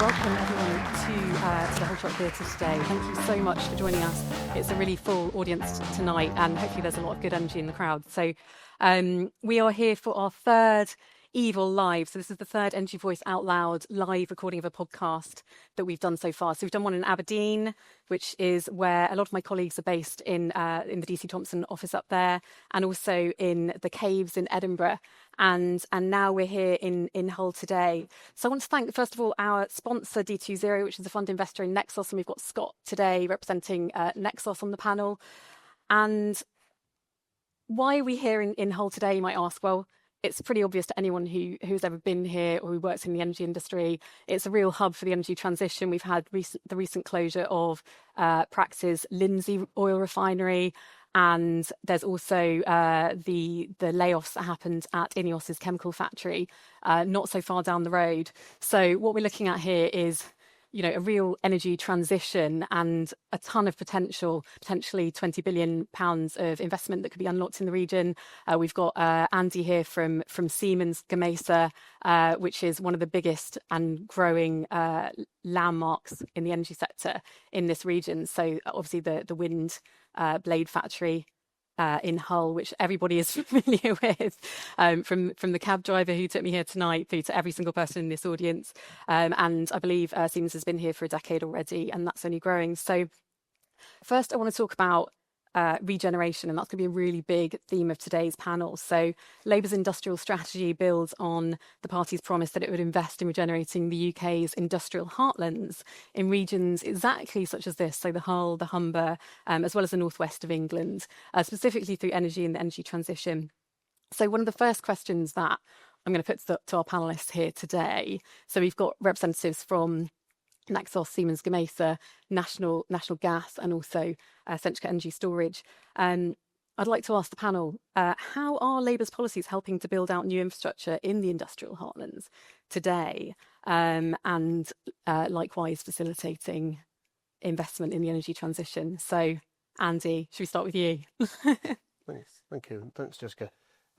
Welcome everyone to the Whole Shot Theatre today. Thank you so much for joining us. It's a really full audience tonight, and hopefully there's a lot of good energy in the crowd. So we are here for our third Evil Live. So this is the third Energy Voice Out Loud live recording of a podcast that we've done so far. So we've done one in Aberdeen, which is where a lot of my colleagues are based in the DC Thompson office up there, and also in the Caves in Edinburgh. And now we're here in Hull today. So I want to thank, first of all, our sponsor, D20, which is a fund investor in Nexos. And we've got Scott today representing Nexos on the panel. And why are we here in Hull today, you might ask? Well, it's pretty obvious to anyone who's ever been here or who works in the energy industry. It's a real hub for the energy transition. We've had the recent closure of Prax's Lindsey oil refinery. And there's also the layoffs that happened at Ineos's chemical factory, not so far down the road. So what we're looking at here is, a real energy transition and a ton of potential, potentially £20 billion of investment that could be unlocked in the region. We've got Andy here from Siemens Gamesa, which is one of the biggest and growing landmarks in the energy sector in this region. So obviously the wind blade factory in Hull, which everybody is familiar with, from the cab driver who took me here tonight through to every single person in this audience. And I believe Siemens has been here for a decade already, and that's only growing. So first, I want to talk about regeneration, and that's going to be a really big theme of today's panel. So Labour's industrial strategy builds on the party's promise that it would invest in regenerating the UK's industrial heartlands in regions exactly such as this, so the Hull, the Humber, as well as the northwest of England, specifically through energy and the energy transition. So one of the first questions that I'm going to put to our panellists here today, so we've got representatives from Nexos, Siemens Gamesa, National Gas, and also Centrica Energy Storage. I'd like to ask the panel, how are Labour's policies helping to build out new infrastructure in the industrial heartlands today, and likewise facilitating investment in the energy transition? So, Andy, should we start with you? Thanks. Thank you. Thanks, Jessica.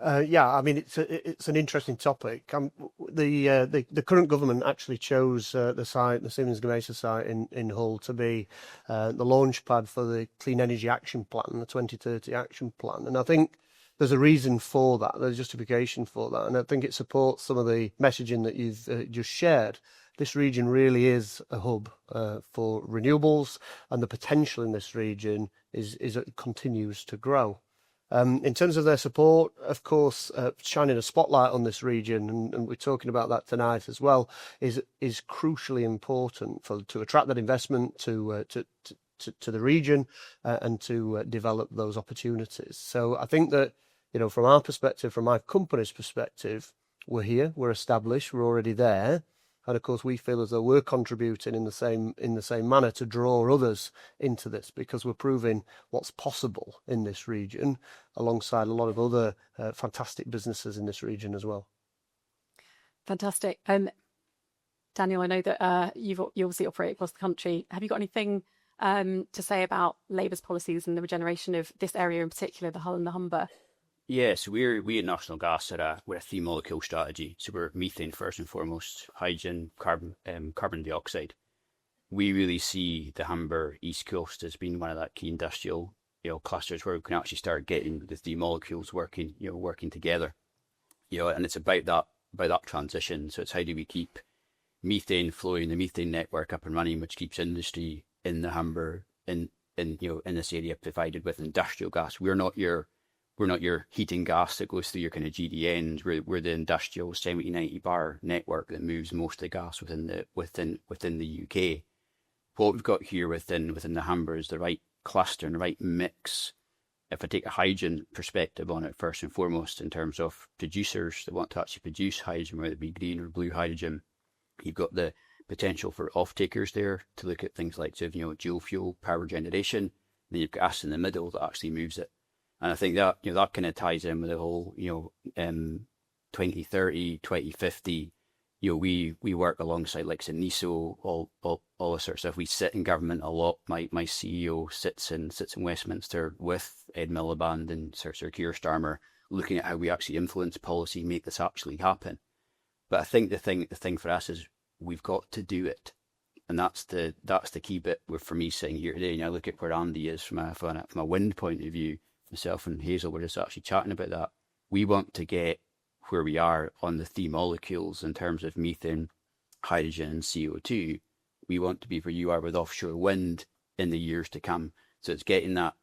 It's an interesting topic. The current government actually chose the Siemens Gamesa site in Hull to be the launch pad for the Clean Energy Action Plan, the 2030 Action Plan. And I think there's a reason for that, there's justification for that. And I think it supports some of the messaging that you've just shared. This region really is a hub for renewables, and the potential in this region continues to grow. In terms of their support, of course, shining a spotlight on this region, and we're talking about that tonight as well, is crucially important to attract that investment to the region and to develop those opportunities. So I think that, from our perspective, from my company's perspective, we're here, we're established, we're already there. And of course, we feel as though we're contributing in the same manner to draw others into this, because we're proving what's possible in this region, alongside a lot of other fantastic businesses in this region as well. Fantastic. Daniel, I know that you obviously operate across the country. Have you got anything to say about Labour's policies and the regeneration of this area in particular, the Hull and the Humber? Yeah, so we at National Gas we're a 3-molecule strategy. So we're methane first and foremost, hydrogen, carbon dioxide. We really see the Humber East Coast as being one of that key industrial clusters where we can actually start getting the 3 molecules working together. And it's about that transition. So it's how do we keep methane flowing, the methane network up and running, which keeps industry in the Humber in this area provided with industrial gas. We're not your heating gas that goes through your kind of GDNs. We're the industrial 70-90 bar network that moves most of the gas within the UK. What we've got here within the Humber is the right cluster and the right mix. If I take a hydrogen perspective on it first and foremost, in terms of producers that want to actually produce hydrogen, whether it be green or blue hydrogen, you've got the potential for off-takers there to look at things like dual fuel power generation. Then you've got us in the middle that actually moves it. And I think that that kind of ties in with the whole 2030, 2050. We work alongside like NESO, all this sort of stuff. We sit in government a lot. My CEO sits in Westminster with Ed Miliband and Sir Keir Starmer, looking at how we actually influence policy, make this actually happen. But I think the thing for us is we've got to do it. And that's the key bit for me sitting here today. And I look at where Andy is from a wind point of view. Myself and Hazel were just actually chatting about that. We want to get where we are on the 3 molecules in terms of methane, hydrogen, and CO2. We want to be where you are with offshore wind in the years to come. So it's getting that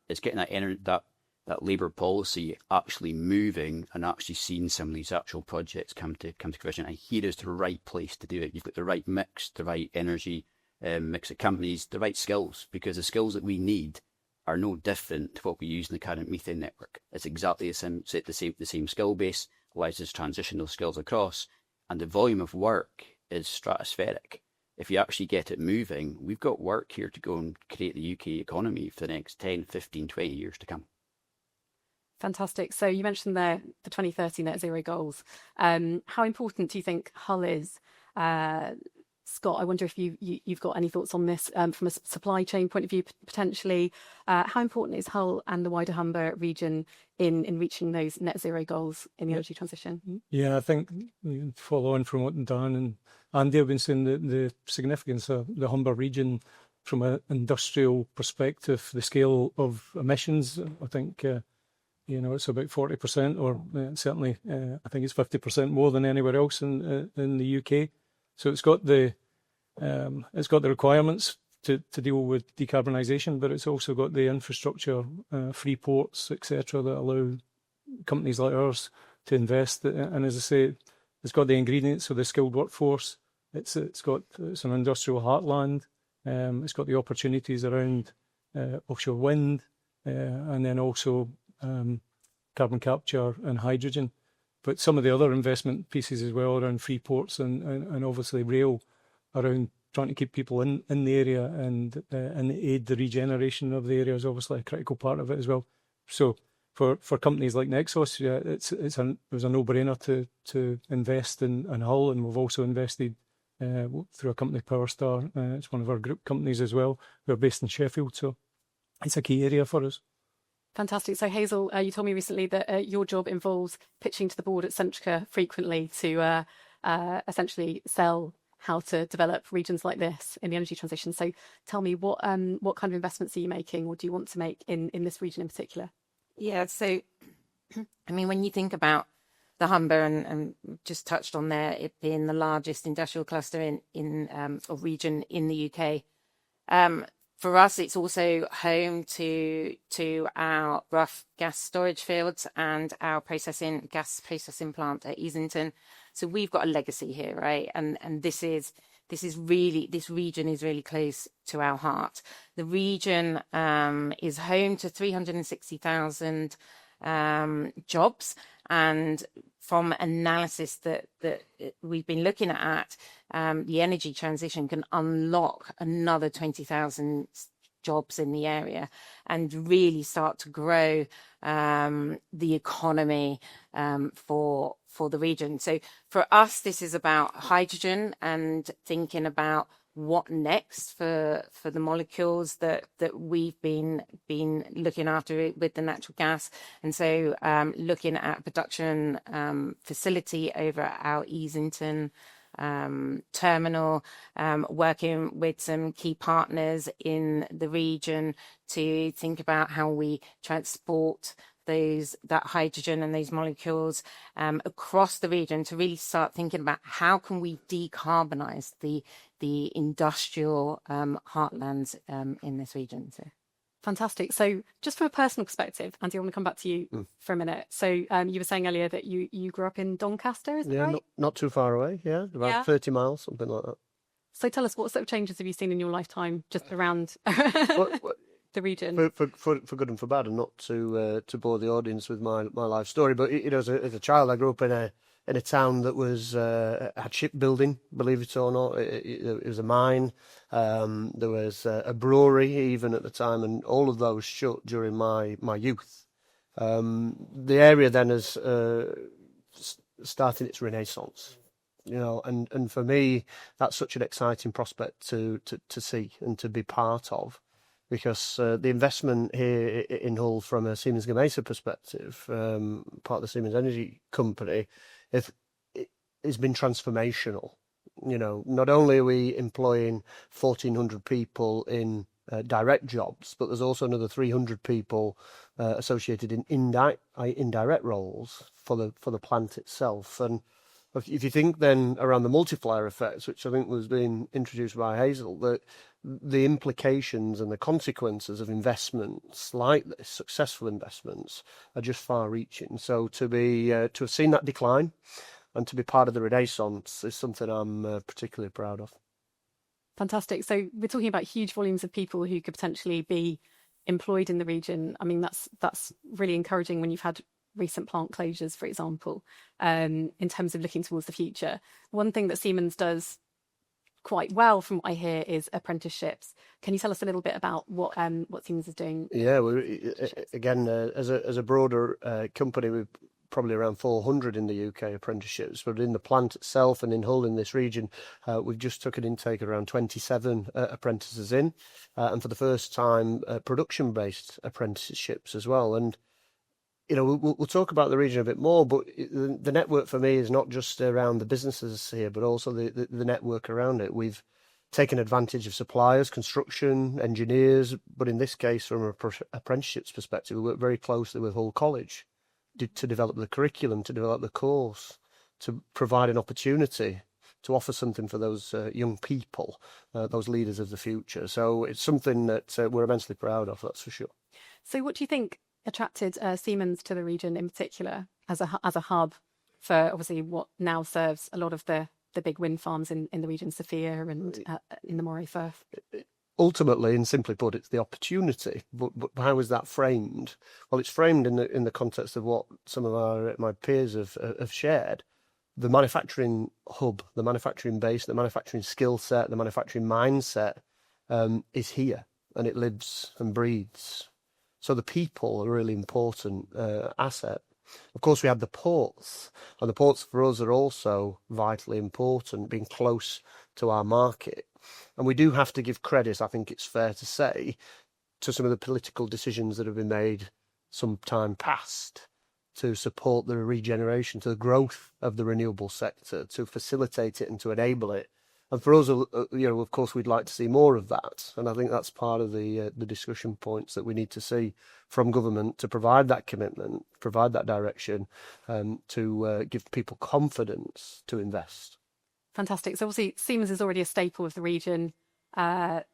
Labour policy actually moving and actually seeing some of these actual projects come to fruition. And here is the right place to do it. You've got the right mix, the right energy mix of companies, the right skills, because the skills that we need are no different to what we use in the current methane network. It's exactly the same skill base, allows us to transition those skills across, and the volume of work is stratospheric. If you actually get it moving, we've got work here to go and create the UK economy for the next 10, 15, 20 years to come. Fantastic. So you mentioned there the 2030 net zero goals. How important do you think Hull is? Scott, I wonder if you've got any thoughts on this from a supply chain point of view, potentially. How important is Hull and the wider Humber region in reaching those net zero goals in the energy transition? Yeah, I think follow on from what Dan and Andy have been saying, the significance of the Humber region from an industrial perspective, the scale of emissions, I think, it's about 40%, or certainly I think it's 50% more than anywhere else in the UK. So it's got the requirements to deal with decarbonisation, but it's also got the infrastructure, free ports, etc., that allow companies like ours to invest. And as I say, it's got the ingredients of the skilled workforce. It's an industrial heartland. It's got the opportunities around offshore wind, and then also carbon capture and hydrogen. But some of the other investment pieces as well around free ports and obviously rail around trying to keep people in the area and aid the regeneration of the area is obviously a critical part of it as well. So for companies like Nexos, yeah, it was a no-brainer to invest in Hull, and we've also invested through a company, PowerStar. It's one of our group companies as well. We're based in Sheffield, so it's a key area for us. Fantastic. So Hazel, you told me recently that your job involves pitching to the board at Centrica frequently to essentially sell how to develop regions like this in the energy transition. So tell me, what kind of investments are you making, or do you want to make in this region in particular? Yeah, so I mean, when you think about the Humber, and just touched on there, it being the largest industrial cluster or region in the UK. For us, it's also home to our rough gas storage fields and our gas processing plant at Easington. So we've got a legacy here, right? And this region is really close to our heart. The region is home to 360,000 jobs, and from analysis that we've been looking at, the energy transition can unlock another 20,000 jobs in the area and really start to grow the economy for the region. So for us, this is about hydrogen and thinking about what next for the molecules that we've been looking after with the natural gas. And so looking at production facility over at our Easington terminal, working with some key partners in the region to think about how we transport that hydrogen and those molecules across the region, to really start thinking about how can we decarbonize the industrial heartlands in this region. So. Fantastic. So just from a personal perspective, Andy, I want to come back to you for a minute. So you were saying earlier that you grew up in Doncaster, is that right? Not too far away, about 30 miles, something like that. So tell us, what sort of changes have you seen in your lifetime just around the region? For good and for bad, and not to bore the audience with my life story, but as a child, I grew up in a town that had shipbuilding, believe it or not. It was a mine. There was a brewery even at the time, and all of those shut during my youth. The area then has started its renaissance, and for me, that's such an exciting prospect to see and to be part of. Because the investment here in Hull, from a Siemens Gamesa perspective, part of the Siemens Energy company, has been transformational. Not only are we employing 1,400 people in direct jobs, but there's also another 300 people associated in indirect roles for the plant itself. And if you think then around the multiplier effects, which I think was being introduced by Hazel, that the implications and the consequences of investments like this, successful investments, are just far-reaching. So to have seen that decline and to be part of the renaissance is something I'm particularly proud of. Fantastic. So we're talking about huge volumes of people who could potentially be employed in the region. I mean, that's really encouraging when you've had recent plant closures, for example, in terms of looking towards the future. One thing that Siemens does quite well, from what I hear, is apprenticeships. Can you tell us a little bit about what Siemens is doing? Yeah, again, as a broader company, we've probably around 400 in the UK apprenticeships, but in the plant itself and in Hull, in this region, we've just took an intake of around 27 apprentices in, and for the first time, production-based apprenticeships as well. And we'll talk about the region a bit more, but the network for me is not just around the businesses here, but also the network around it. We've taken advantage of suppliers, construction, engineers, but in this case, from an apprenticeships perspective, we work very closely with Hull College to develop the curriculum, to develop the course, to provide an opportunity to offer something for those young people, those leaders of the future. So it's something that we're immensely proud of, that's for sure. So what do you think attracted Siemens to the region in particular as a hub for obviously what now serves a lot of the big wind farms in the region, Sophia and in the Moray Firth? Ultimately, and simply put, it's the opportunity. But how is that framed? Well, it's framed in the context of what some of my peers have shared. The manufacturing hub, the manufacturing base, the manufacturing skill set, the manufacturing mindset is here, and it lives and breathes. So the people are a really important asset. Of course, we have the ports, and the ports for us are also vitally important, being close to our market. And we do have to give credit, I think it's fair to say, to some of the political decisions that have been made some time past to support the regeneration, to the growth of the renewable sector, to facilitate it and to enable it. And for us, of course, we'd like to see more of that. And I think that's part of the discussion points that we need to see from government to provide that commitment, provide that direction, to give people confidence to invest. Fantastic. So obviously Siemens is already a staple of the region, with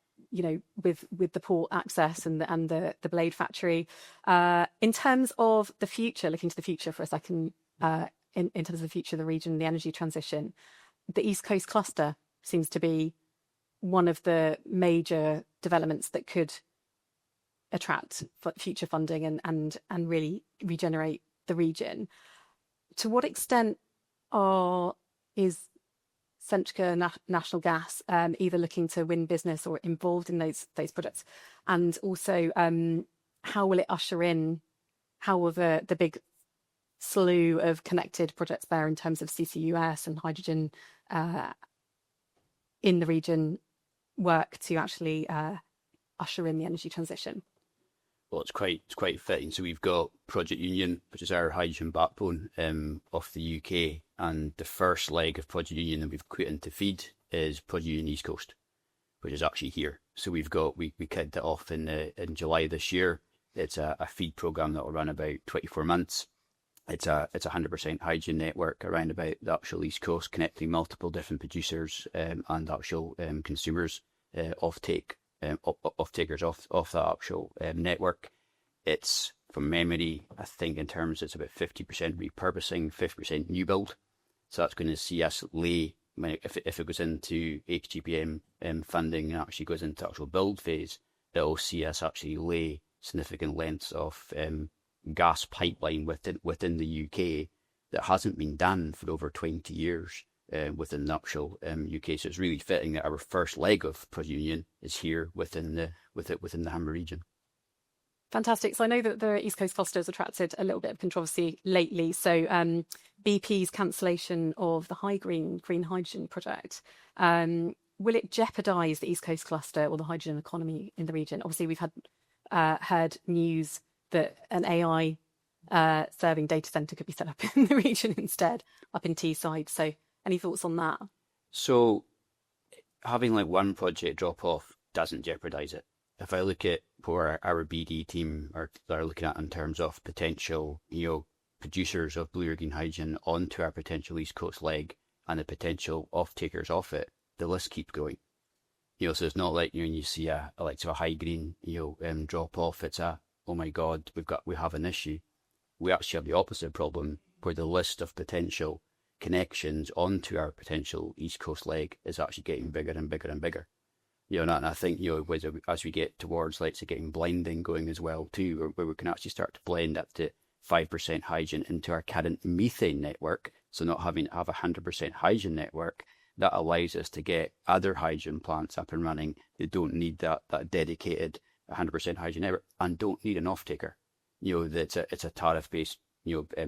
the port access and the blade factory. In terms of the future, looking to the future for a second, in terms of the future of the region, the energy transition, the East Coast cluster seems to be one of the major developments that could attract future funding and really regenerate the region. To what extent is Centrica National Gas either looking to win business or involved in those projects? And also, how will it usher in, how will the big slew of connected projects there in terms of CCUS and hydrogen in the region work to actually usher in the energy transition? Well, it's quite fitting. So we've got Project Union, which is our hydrogen backbone of the UK, and the first leg of Project Union that we've put into feed is Project Union East Coast, which is actually here. So we kicked it off in July this year. It's a feed program that will run about 24 months. It's a 100% hydrogen network around about the actual East Coast, connecting multiple different producers and actual consumers offtakers off that actual network. It's, from memory, I think in terms it's about 50% repurposing, 50% new build. So that's going to see us lay, if it goes into HGPM funding and actually goes into actual build phase, it'll see us actually lay significant lengths of gas pipeline within the UK that hasn't been done for over 20 years within the actual UK. So it's really fitting that our first leg of Project Union is here within the Humber region. Fantastic. So I know that the East Coast cluster has attracted a little bit of controversy lately. So BP's cancellation of the green hydrogen project, will it jeopardise the East Coast cluster or the hydrogen economy in the region? Obviously, we've heard news that an AI serving data centre could be set up in the region instead, up in Teesside. So any thoughts on that? So having like one project drop off doesn't jeopardize it. If I look at what our BD team are looking at in terms of potential, producers of blue or green hydrogen onto our potential East Coast leg and the potential off-takers off it, the list keeps going. So it's not like, when you see a high green, drop off, it's oh my God, we have an issue. We actually have the opposite problem, where the list of potential connections onto our potential East Coast leg is actually getting bigger and bigger and bigger. And I think, as we get towards, let's say, getting blending going as well too, where we can actually start to blend up to 5% hydrogen into our current methane network, so not having to have 100% hydrogen network, that allows us to get other hydrogen plants up and running that don't need that dedicated 100% hydrogen network and don't need an off-taker. It's a tariff-based,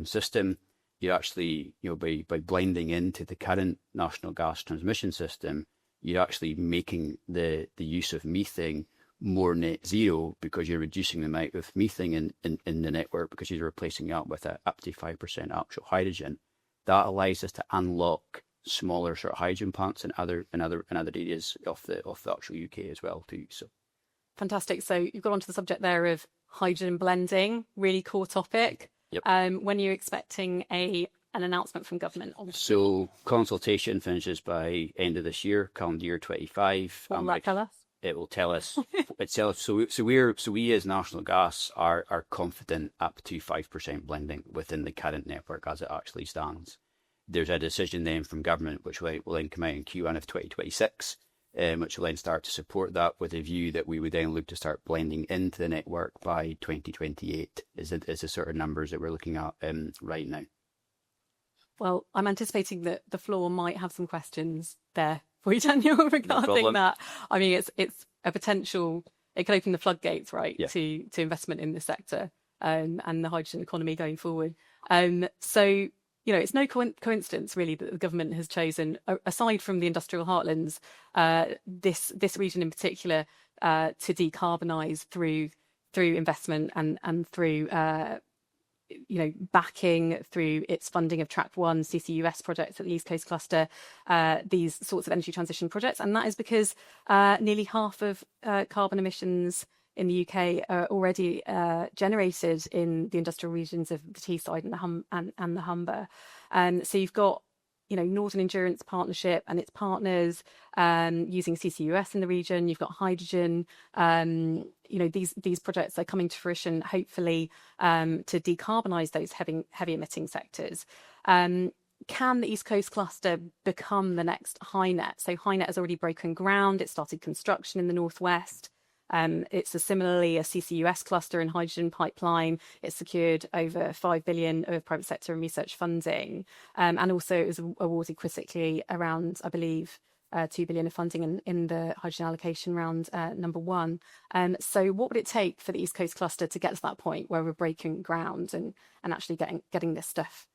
system. You actually, by blending into the current national gas transmission system, you're actually making the use of methane more net zero, because you're reducing the amount of methane in the network, because you're replacing it with up to 5% actual hydrogen. That allows us to unlock smaller sort of hydrogen plants in other areas of the actual UK as well too. So fantastic. So you've got onto the subject there of hydrogen blending, really core topic. Yep. When are you expecting an announcement from government on this? So consultation finishes by end of this year, calendar year 25. What will that tell us? It will tell us itself. So we as National Gas are confident up to 5% blending within the current network as it actually stands. There's a decision then from government which will then come out in Q1 of 2026, which will then start to support that, with a view that we would then look to start blending into the network by 2028 is the sort of numbers that we're looking at right now. Well, I'm anticipating that the floor might have some questions there for you, Daniel, regarding that. I mean, it's a potential, it could open the floodgates, right, yeah, to investment in this sector and the hydrogen economy going forward. So, it's no coincidence, really, that the government has chosen, aside from the industrial heartlands, this region in particular, to decarbonise through investment and through backing through its funding of Track 1 CCUS projects at the East Coast Cluster, these sorts of energy transition projects. And that is because nearly half of carbon emissions in the UK are already generated in the industrial regions of the Teesside and the Humber. So you've got Northern Endurance Partnership and its partners using CCUS in the region. You've got hydrogen. These projects are coming to fruition, hopefully, to decarbonise those heavy emitting sectors. Can the East Coast Cluster become the next HyNet? So HyNet has already broken ground. It started construction in the northwest. It's similarly a CCUS cluster and hydrogen pipeline. It's secured over 5 billion of private sector and research funding. And also it was awarded critically around, I believe, 2 billion of funding in the hydrogen allocation round number 1. So what would it take for the East Coast Cluster to get to that point where we're breaking ground and actually getting this stuff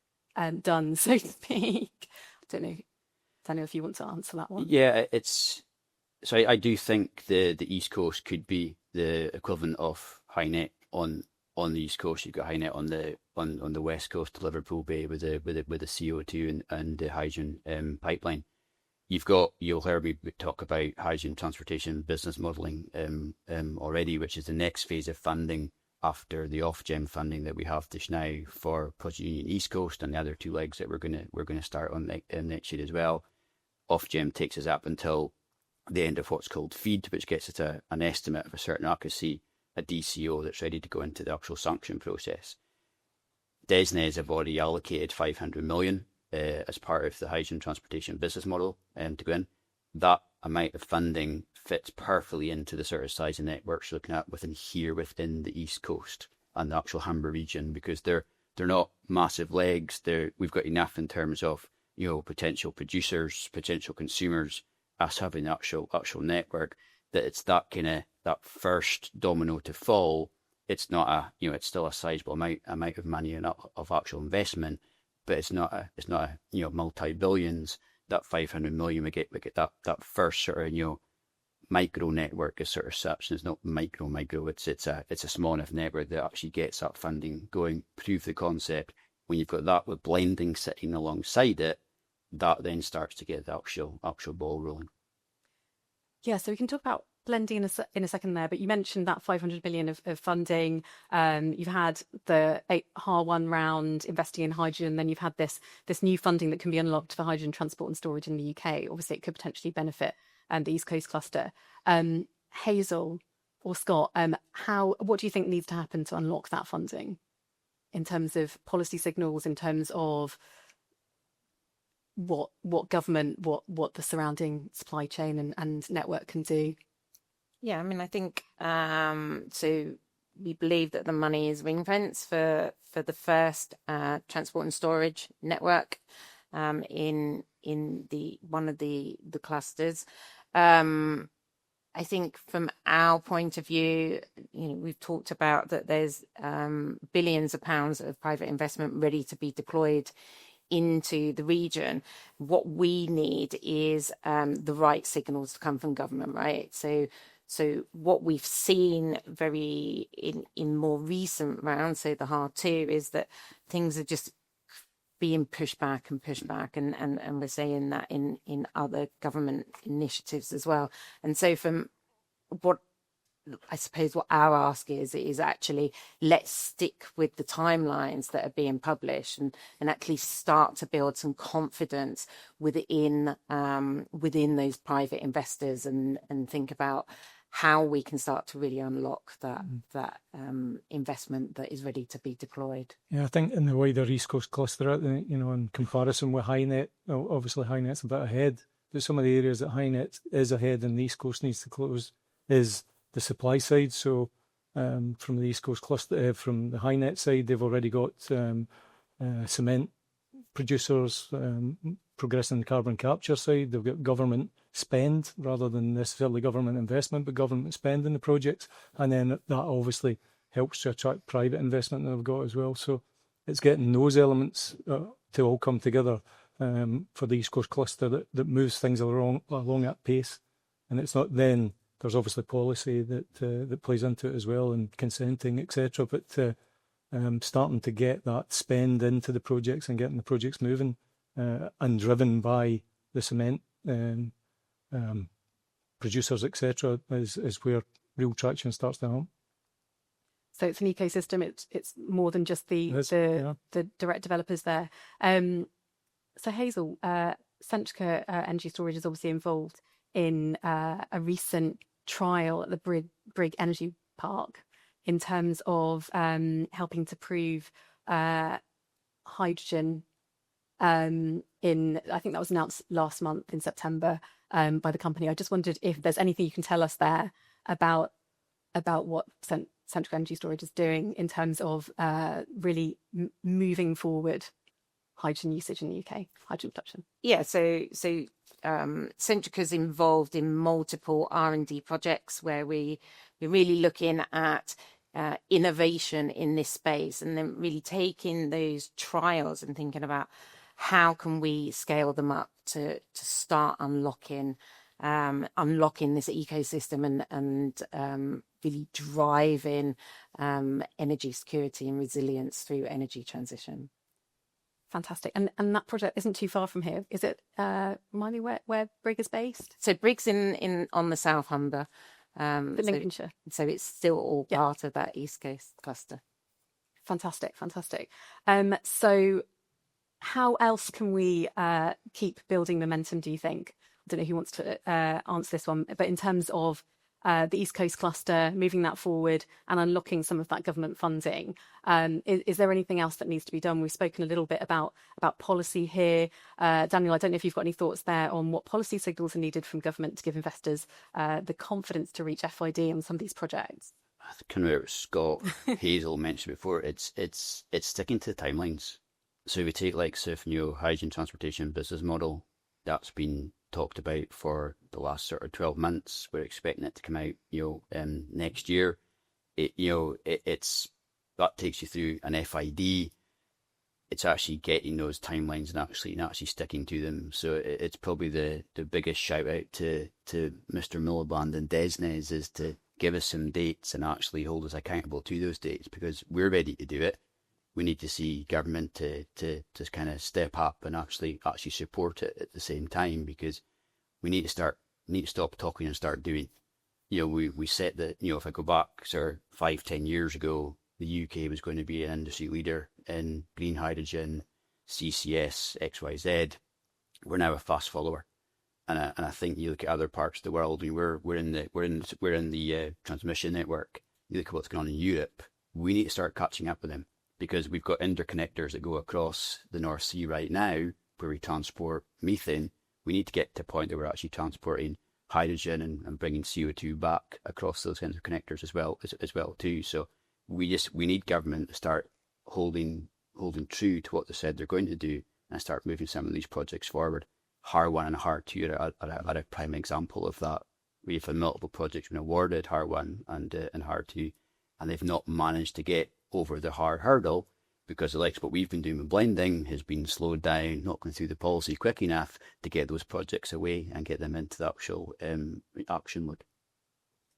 done, so to speak? I don't know, Daniel, if you want to answer that one. Yeah, so I do think the East Coast could be the equivalent of HyNet on the East Coast. You've got HyNet on the West Coast to Liverpool Bay with the CO2 and the hydrogen pipeline. You'll hear me talk about hydrogen transportation business modelling already, which is the next phase of funding after the Ofgem funding that we have just now for Project Union East Coast and the other 2 legs that we're going to start on next year as well. Ofgem takes us up until the end of what's called FEED, which gets us to an estimate of a certain accuracy, a DCO that's ready to go into the actual sanction process. DESNZ have already allocated 500 million as part of the hydrogen transportation business model to go in. That amount of funding fits perfectly into the sort of size of networks you're looking at within the East Coast and the actual Humber region, because they're not massive legs. We've got enough in terms of potential producers, potential consumers, us having the actual network, that it's that first domino to fall. It's not it's still a sizable amount of money and of actual investment, but it's not a multi-billions. That 500 million we get that first sort of micro network is sort of such, and it's not micro. It's a small enough network that actually gets that funding going, prove the concept. When you've got that with blending sitting alongside it, that then starts to get the actual ball rolling. Yeah, so we can talk about blending in a second there, but you mentioned that 500 million of funding. You've had the HAR1 round investing in hydrogen, then you've had this new funding that can be unlocked for hydrogen transport and storage in the UK. Obviously, it could potentially benefit the East Coast cluster. Hazel or Scott, what do you think needs to happen to unlock that funding in terms of policy signals, in terms of what government, what the surrounding supply chain and network can do? Yeah, I mean, I think so. We believe that the money is ring fence for the first transport and storage network in the one of the clusters. I think from our point of view, we've talked about that there's billions of pounds of private investment ready to be deployed into the region. What we need is the right signals to come from government, right? So what we've seen in more recent rounds, so the HAR2, is that things are just being pushed back, and we're seeing that in other government initiatives as well. And so from what our ask is actually, let's stick with the timelines that are being published and actually start to build some confidence within those private investors and think about how we can start to really unlock that investment that is ready to be deployed. Yeah, I think in the wider East Coast cluster, in comparison with HyNet, obviously HyNet's a bit ahead, but some of the areas that HyNet is ahead and the East Coast needs to close is the supply side. So from the East Coast cluster, from the HyNet side, they've already got cement producers progressing the carbon capture side. They've got government spend rather than necessarily government investment, but government spend in the projects. And then that obviously helps to attract private investment that they've got as well. So it's getting those elements to all come together for the East Coast cluster that moves things along at pace. And it's not then, there's obviously policy that plays into it as well, and consenting, etc. But starting to get that spend into the projects and getting the projects moving and driven by the cement producers, etc., is where real traction starts to happen. So it's an ecosystem. It's more than just the direct developers there. So Hazel, Centrica Energy Storage is obviously involved in a recent trial at the Brigg Energy Park in terms of helping to prove hydrogen. I think that was announced last month in September by the company. I just wondered if there's anything you can tell us there about what Centrica Energy Storage is doing in terms of really moving forward hydrogen usage in the UK, hydrogen production. Yeah, so Centrica's involved in multiple R&D projects where we're really looking at innovation in this space, and then really taking those trials and thinking about how can we scale them up to start unlocking this ecosystem and really driving energy security and resilience through energy transition. Fantastic. And that project isn't too far from here. Is it? Remind me where Brigg is based? So Brigg's in on the South Humber. Lincolnshire. So it's still all part of that East Coast cluster. Fantastic. So how else can we keep building momentum, do you think? I don't know who wants to answer this one, but in terms of the East Coast cluster, moving that forward and unlocking some of that government funding, is there anything else that needs to be done? We've spoken a little bit about policy here. Daniel, I don't know if you've got any thoughts there on what policy signals are needed from government to give investors the confidence to reach FID on some of these projects. Kind of what Scott Hazel mentioned before, it's sticking to the timelines. So if we take like hydrogen transportation business model, that's been talked about for the last sort of 12 months. We're expecting it to come out, next year. It's that takes you through an FID. It's actually getting those timelines and actually sticking to them. So it's probably the biggest shout out to Mr. Miliband and Desnes is to give us some dates and actually hold us accountable to those dates, because we're ready to do it. we need to see government to kind of step up and actually support it at the same time, because we need to stop talking and start doing. We set that, if I go back sort of 5-10 years ago, the UK was going to be an industry leader in green hydrogen, CCS, XYZ. We're now a fast follower. And I think you look at other parts of the world, we're in the transmission network. You look at what's going on in Europe. We need to start catching up with them, because we've got interconnectors that go across the North Sea right now where we transport methane. We need to get to a point where we're actually transporting hydrogen and bringing CO2 back across those interconnectors as well too. So we need government to start holding true to what they said they're going to do and start moving some of these projects forward. HAR1 and HAR2 are a prime example of that. We've had multiple projects been awarded, HAR1 and HAR2, and they've not managed to get over the HAR hurdle because the likes of what we've been doing with blending has been slowed down, not going through the policy quick enough to get those projects away and get them into the actual action mode.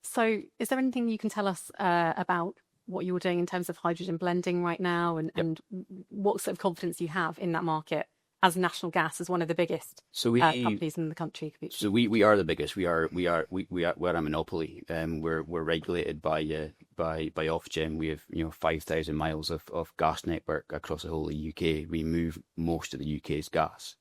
So is there anything you can tell us about what you're doing in terms of hydrogen blending right now, and what sort of confidence you have in that market as National Gas, as one of the biggest companies in the country? So we are the biggest. We're a monopoly. We're regulated by Ofgem. We have 5,000 miles of gas network across the whole of the UK. We move most of the UK's gas.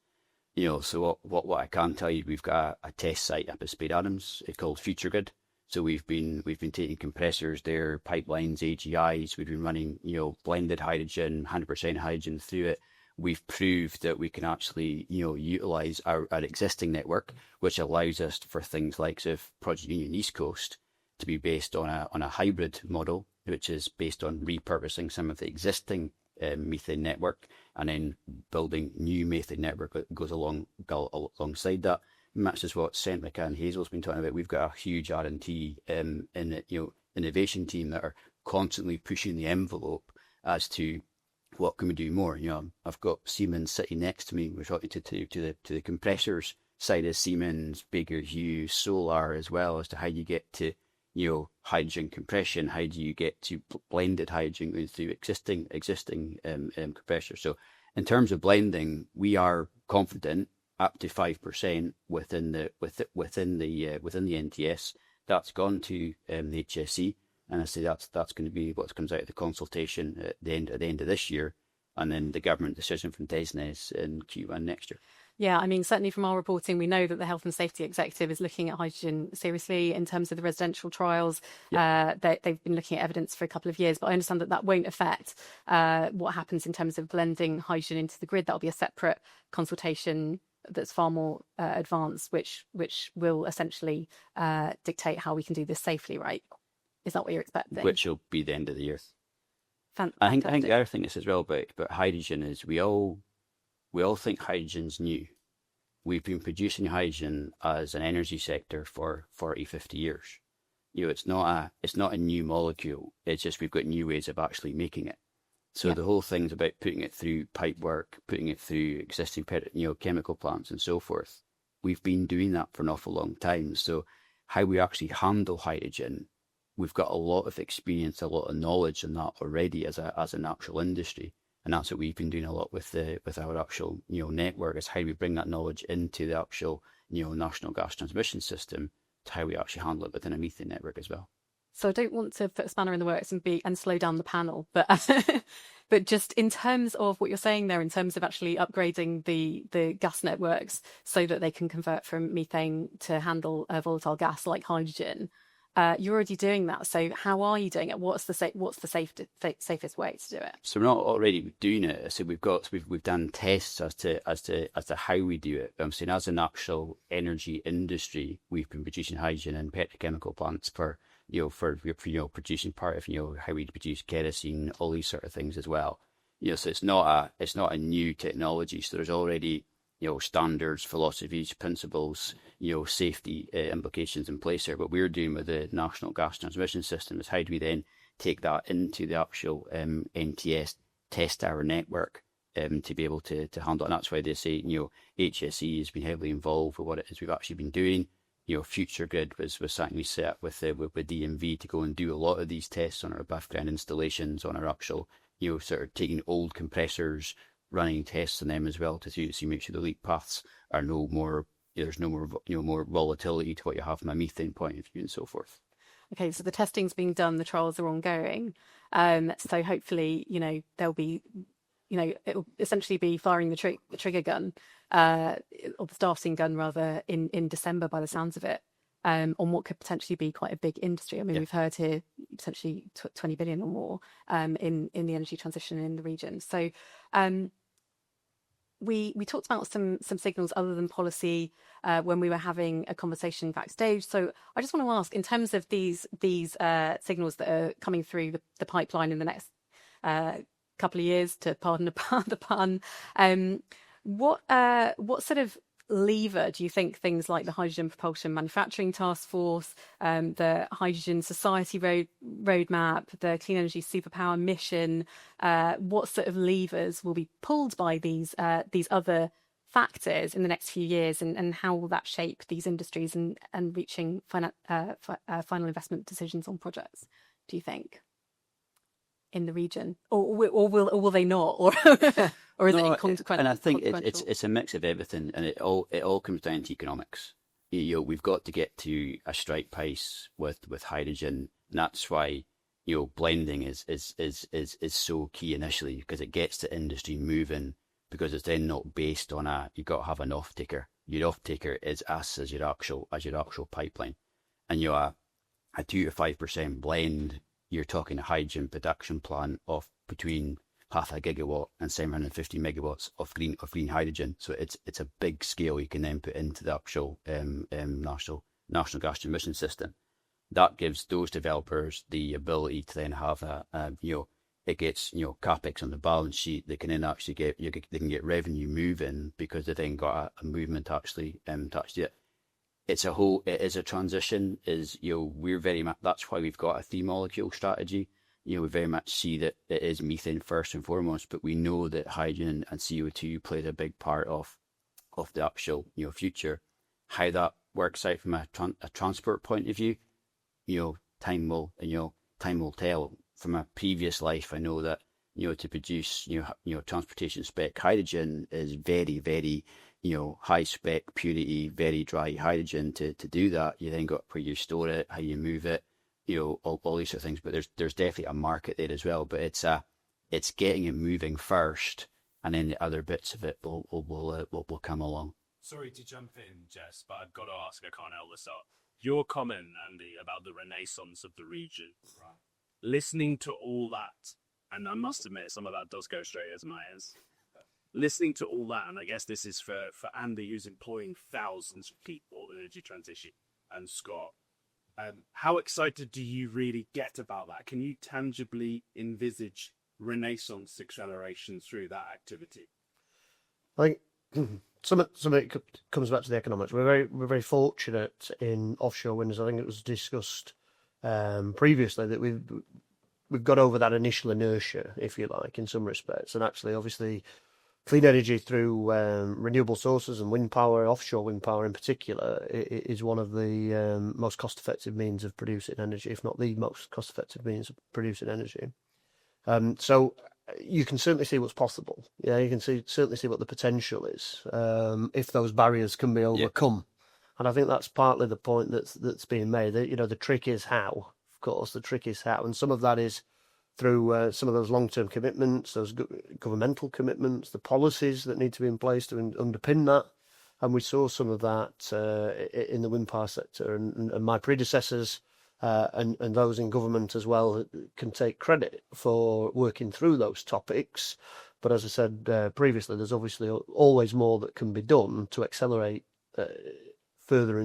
So what I can tell you, we've got a test site up at Spade Adams. It's called Future Grid. So we've been taking compressors there, pipelines, AGIs. We've been running blended hydrogen, 100% hydrogen through it. We've proved that we can actually, utilise our existing network, which allows us for things like Project Union East Coast to be based on a hybrid model, which is based on repurposing some of the existing methane network and then building new methane network that goes alongside that. Matches what Centrica and Hazel's been talking about. We've got a huge R&T innovation team that are constantly pushing the envelope as to what can we do more. I've got Siemens sitting next to me. We're talking to the compressors side of Siemens, Baker Hughes, solar as well, as to how you get to hydrogen compression. How do you get to blended hydrogen through existing compressors? So in terms of blending, we are confident up to 5% within the NTS. That's gone to the HSE. And I say that's going to be what comes out of the consultation at the end of this year, and then the government decision from DESNZ in Q1 next year. Yeah, I mean, certainly from our reporting, we know that the Health and Safety Executive is looking at hydrogen seriously in terms of the residential trials. Yep. They've been looking at evidence for a couple of years, but I understand that won't affect what happens in terms of blending hydrogen into the grid. That'll be a separate consultation that's far more advanced, which will essentially dictate how we can do this safely, right? Is that what you're expecting? Which will be the end of the year. Fantastic. I think the other thing is as well about hydrogen is we all think hydrogen's new. We've been producing hydrogen as an energy sector for 40, 50 years. It's not a new molecule. It's just we've got new ways of actually making it. So the whole thing's about putting it through pipework, putting it through existing chemical plants and so forth. We've been doing that for an awful long time. So how we actually handle hydrogen, we've got a lot of experience, a lot of knowledge in that already as an actual industry, and that's what we've been doing a lot with our actual network, is how we bring that knowledge into the actual national gas transmission system to how we actually handle it within a methane network as well. So I don't want to put a spanner in the works and slow down the panel, but but just in terms of what you're saying there, in terms of actually upgrading the gas networks so that they can convert from methane to handle a volatile gas like hydrogen. You're already doing that. So how are you doing it? What's the safest way to do it? So we're not already doing it. So we've done tests as to how we do it. I'm saying as an actual energy industry, we've been producing hydrogen in petrochemical plants for producing part of how we produce kerosene, all these sort of things as well. So it's not a new technology. So there's already standards, philosophies, principles, safety implications in place here. What we're doing with the National Gas Transmission System is how do we then take that into the actual NTS, test our network to be able to handle it. And that's why they say, HSE has been heavily involved with what it is we've actually been doing. Future Grid was something we set up with DMV to go and do a lot of these tests on our above ground installations, on our actual sort of taking old compressors, running tests on them as well to see make sure the leak paths are no more. There's no more more volatility to what you have from a methane point of view and so forth. Okay, so the testing's being done, the trials are ongoing. So hopefully, there'll be, it'll essentially be firing the trigger gun, or the starting gun rather, in December by the sounds of it, on what could potentially be quite a big industry. I mean, we've heard here potentially 20 billion or more in the energy transition in the region. So we talked about some signals other than policy when we were having a conversation backstage. So I just want to ask, in terms of these signals that are coming through the pipeline in the next couple of years, to pardon the pun, what sort of lever do you think things like the Hydrogen Propulsion Manufacturing Task Force, the Hydrogen Society Roadmap, the Clean Energy Superpower Mission, what sort of levers will be pulled by these other factors in the next few years, and how will that shape these industries and reaching final investment decisions on projects, do you think, in the region, or will they not, or is it consequential? And I think it's a mix of everything, and it all comes down to economics. We've got to get to a strike price with hydrogen, and that's why blending is so key initially, because it gets the industry moving, because it's then not based on you've got to have an off taker. Your off taker is us as your actual pipeline, and a 2 to 5% blend. You're talking a hydrogen production plant of between 0.5 gigawatt and 750 megawatts of green hydrogen. So it's a big scale you can then put into the actual national gas transmission system. That gives those developers the ability to then have it gets capex on the balance sheet. They can then actually they can get revenue moving, because they then got a movement to actually do it. It is a transition. We're very much, that's why we've got a 3-molecule strategy. We very much see that it is methane first and foremost, but we know that hydrogen and CO2 plays a big part of the actual future. How that works out from a transport point of view, time will tell. From a previous life, I know that to produce transportation spec hydrogen is very, very high spec purity, very dry hydrogen. To do that, you then got where you store it, how you move it, all these sort of things. But there's definitely a market there as well. But it's getting it moving first, and then the other bits of it will come along. Sorry to jump in, Jess, but I've got to ask. I can't help this up. Your comment, Andy, about the renaissance of the region. Right. Listening to all that, and I must admit, some of that does go straight as my ears. Listening to all that, and I guess this is for Andy, who's employing thousands of people in energy transition, and Scott, how excited do you really get about that? Can you tangibly envisage renaissance acceleration through that activity? I think some of it comes back to the economics. We're very fortunate in offshore wind, as I think it was discussed previously, that we've got over that initial inertia, if you like, in some respects, and actually, obviously, clean energy through renewable sources and wind power, offshore wind power in particular, is one of the most cost-effective means of producing energy, if not the most cost-effective means of producing energy. So you can certainly see what's possible. Yeah, you can certainly see what the potential is if those barriers can be overcome. And I think that's partly the point that's being made. The trick is how. Of course, the trick is how, and some of that is through some of those long-term commitments, those governmental commitments, the policies that need to be in place to underpin that. And we saw some of that in the wind power sector, and my predecessors and those in government as well can take credit for working through those topics. But as I said previously, there's obviously always more that can be done to accelerate further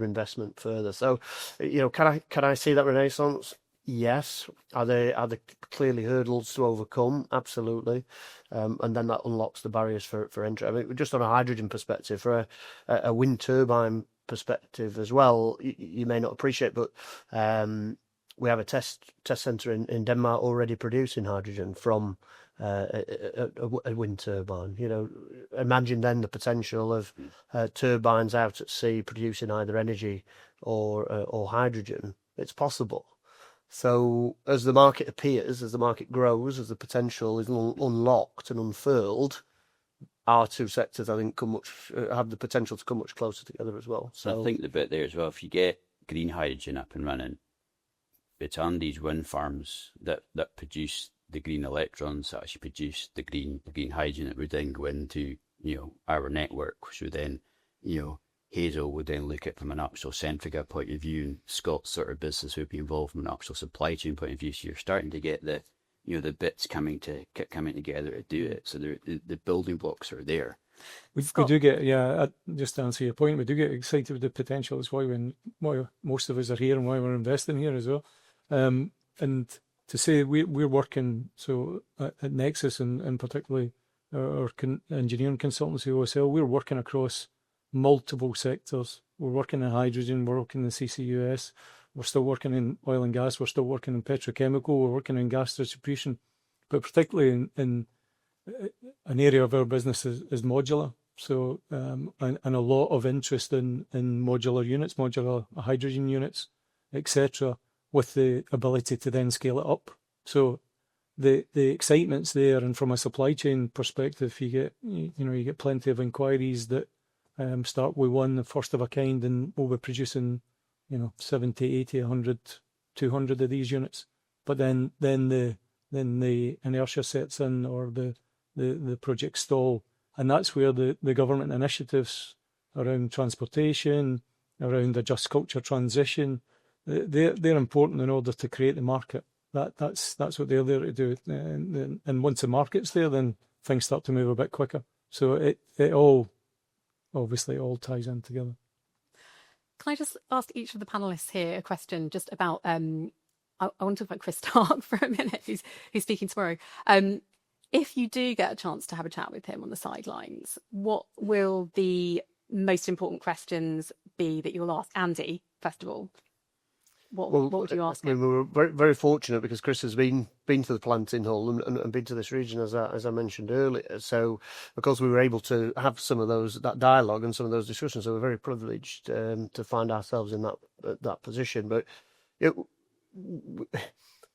investment further. So, can I see that renaissance? Yes. Are there clearly hurdles to overcome? Absolutely. And then that unlocks the barriers for entry. I mean, just on a hydrogen perspective, for a wind turbine perspective as well, you may not appreciate, but we have a test centre in Denmark already producing hydrogen from a wind turbine. Imagine then the potential of turbines out at sea producing either energy or hydrogen. It's possible. So as the market appears, as the market grows, as the potential is unlocked and unfurled, our two sectors, I think, have the potential to come much closer together as well. So I think the bit there as well, if you get green hydrogen up and running, it's on these wind farms that produce the green electrons that actually produce the green hydrogen that would then go into, our network, which would then, Hazel would then look at from an actual Centrica point of view, and Scott's sort of business would be involved from an actual supply chain point of view. So you're starting to get the bits coming together to do it. So the building blocks are there. We do get, just to answer your point, we do get excited with the potential. That's why most of us are here and why we're investing here as well. And to say we're working, so at Nexus and particularly our engineering consultancy, OSL, we're working across multiple sectors. We're working in hydrogen, we're working in CCUS, we're still working in oil and gas, we're still working in petrochemical, we're working in gas distribution, but particularly in an area of our business is modular. So, and a lot of interest in modular units, modular hydrogen units, etc., with the ability to then scale it up. So the excitement's there, and from a supply chain perspective, you get plenty of inquiries that start with one, the first of a kind, and we'll be producing 70, 80, 100, 200 of these units. But then the inertia sets in, or the project stall, and that's where the government initiatives around transportation, around a just culture transition, they're important in order to create the market. That's what they're there to do. And once the market's there, then things start to move a bit quicker. So it all obviously all ties in together. Can I just ask each of the panelists here a question just about I want to talk about Chris Stark for a minute, who's speaking tomorrow. If you do get a chance to have a chat with him on the sidelines, what will the most important questions be that you'll ask Andy, first of all? What would you ask him? We were very, very fortunate because Chris has been to the plant in Hull and been to this region, as I mentioned earlier. So, of course, we were able to have some of that dialogue and some of those discussions. So we're very privileged to find ourselves in that position. But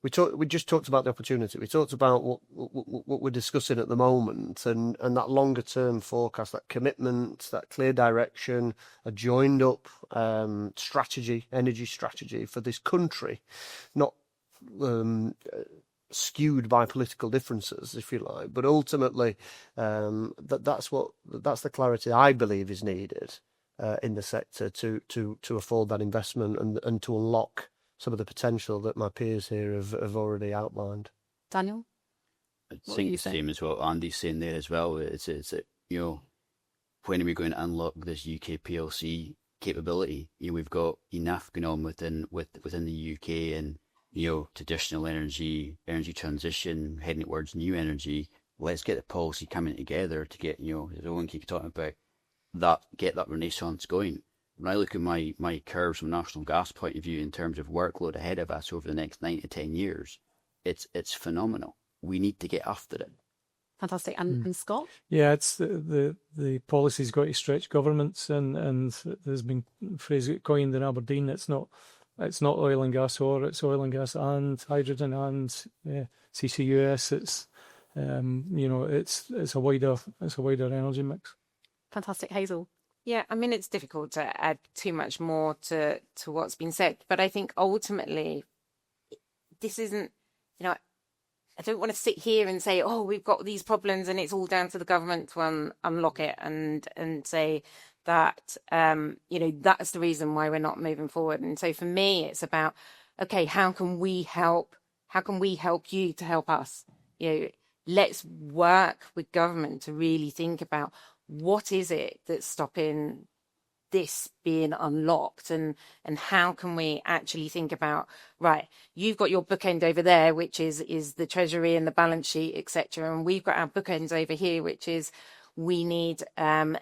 we just talked about the opportunity. We talked about what we're discussing at the moment, and that longer term forecast, that commitment, that clear direction, a joined up energy strategy for this country, not skewed by political differences, if you like, but ultimately that's the clarity I believe is needed in the sector to afford that investment and to unlock some of the potential that my peers here have already outlined. Daniel? I think the same as what Andy's saying there as well. It's when are we going to unlock this UK PLC capability? We've got enough going on within the UK, and traditional energy transition, heading towards new energy. Let's get the policy coming together to get, as Owen keeps talking about, get that renaissance going. When I look at my curves from national gas point of view in terms of workload ahead of us over the next 9 to 10 years, it's phenomenal. We need to get after it. Fantastic. And Scott? Yeah, it's the policy's got to stretch governments, and there's been a phrase coined in Aberdeen. It's not oil and gas, or it's oil and gas and hydrogen and CCUS. It's a wider energy mix. Fantastic. Hazel? Yeah, I mean, it's difficult to add too much more to what's been said, but I think ultimately this isn't, I don't want to sit here and say, oh, we've got these problems and it's all down to the government to unlock it and say that, that's the reason why we're not moving forward. And so for me, it's about, okay, how can we help you to help us? Let's work with government to really think about what is it that's stopping this being unlocked, and how can we actually think about, right, you've got your bookend over there, which is the treasury and the balance sheet, etc., and we've got our bookends over here, which is we need a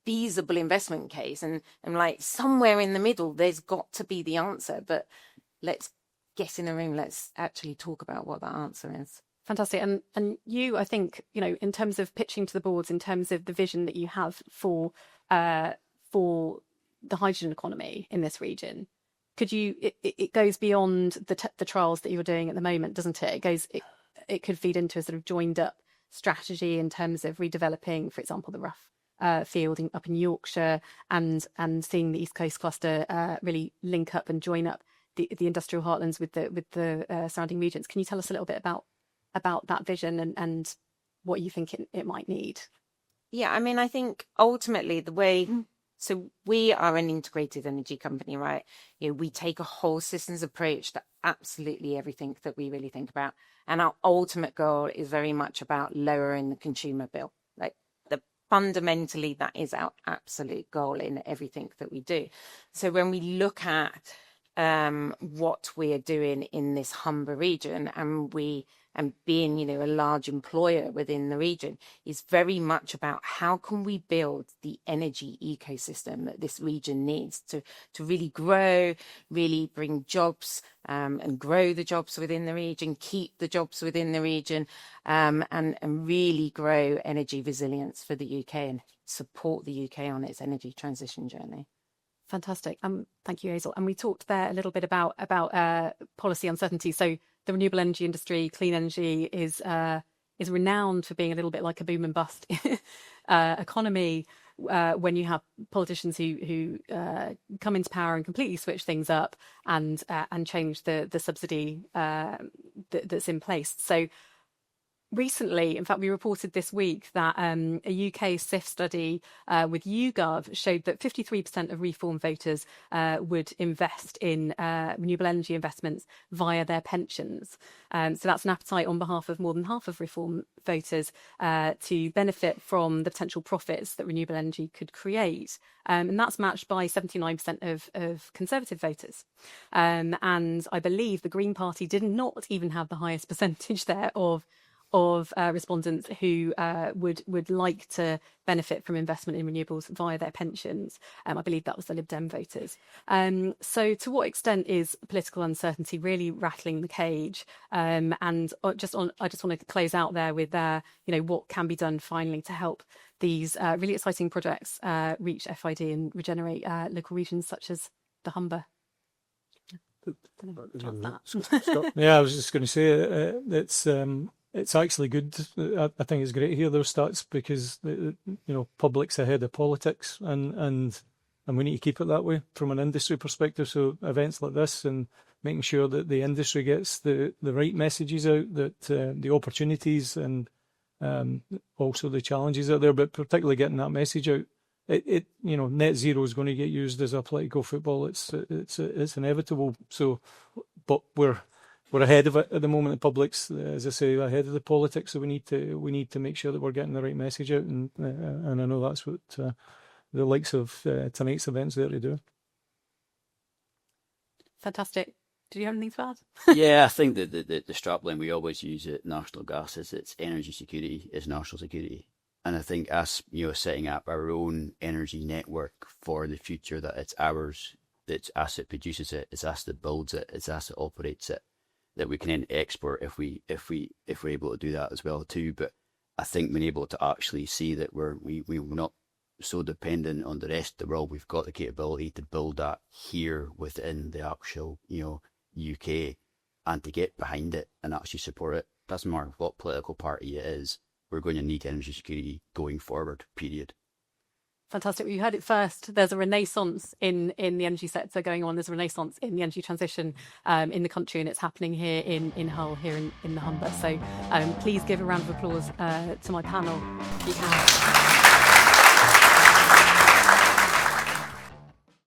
feasible investment case, and like somewhere in the middle there's got to be the answer. But let's get in a room, let's actually talk about what that answer is. Fantastic. And you, I think, in terms of pitching to the boards, in terms of the vision that you have for the hydrogen economy in this region, it goes beyond the trials that you're doing at the moment, doesn't it? It could feed into a sort of joined up strategy in terms of redeveloping, for example, the Rough field up in Yorkshire, and seeing the East Coast cluster really link up and join up the industrial heartlands with the surrounding regions. Can you tell us a little bit about that vision and what you think it might need? Yeah, I mean, I think ultimately so we are an integrated energy company, right? We take a whole systems approach to absolutely everything that we really think about. And our ultimate goal is very much about lowering the consumer bill. Like fundamentally, that is our absolute goal in everything that we do. So when we look at what we are doing in this Humber region, and being, a large employer within the region, is very much about how can we build the energy ecosystem that this region needs to really grow, really bring jobs, and grow the jobs within the region, keep the jobs within the region, and really grow energy resilience for the UK and support the UK on its energy transition journey. Fantastic. Thank you, Hazel. And we talked there a little bit about policy uncertainty. So the renewable energy industry, clean energy, is renowned for being a little bit like a boom and bust economy. When you have politicians who come into power and completely switch things up and change the subsidy that's in place. So recently, in fact, we reported this week that a UK SIF study with YouGov showed that 53% of reform voters would invest in renewable energy investments via their pensions. So that's an appetite on behalf of more than half of reform voters to benefit from the potential profits that renewable energy could create. And that's matched by 79% of Conservative voters. And I believe the Green Party did not even have the highest percentage there of respondents who would like to benefit from investment in renewables via their pensions. I believe that was the Lib Dem voters. So to what extent is political uncertainty really rattling the cage? And I just want to close out there with what can be done finally to help these really exciting projects reach FID and regenerate local regions such as the Humber. Yeah, I was just going to say it's actually good. I think it's great to hear those stats because public's ahead of politics, and we need to keep it that way from an industry perspective. So events like this and making sure that the industry gets the right messages out, that the opportunities and also the challenges out there, but particularly getting that message out. Net zero is going to get used as a political football. It's inevitable. So, but we're ahead of it at the moment. The public's, as I say, ahead of the politics. So we need to make sure that we're getting the right message out, and I know that's what the likes of tonight's events there to do. Fantastic. Did you have anything to add? Yeah, I think that the strapline we always use at National Gas is it's energy security is national security. And I think us, setting up our own energy network for the future, that it's ours, it's us that produces it, it's us that builds it, it's us that operates it, that we can then export if we're able to do that as well too. But I think being able to actually see that we're not so dependent on the rest of the world, we've got the capability to build that here within the actual UK, and to get behind it and actually support it. Doesn't matter what political party it is. We're going to need energy security going forward, period. Fantastic. Well, you heard it first. There's a renaissance in the energy sector going on. There's a renaissance in the energy transition in the country, and it's happening here in Hull, here in the Humber. So please give a round of applause to my panel if you can.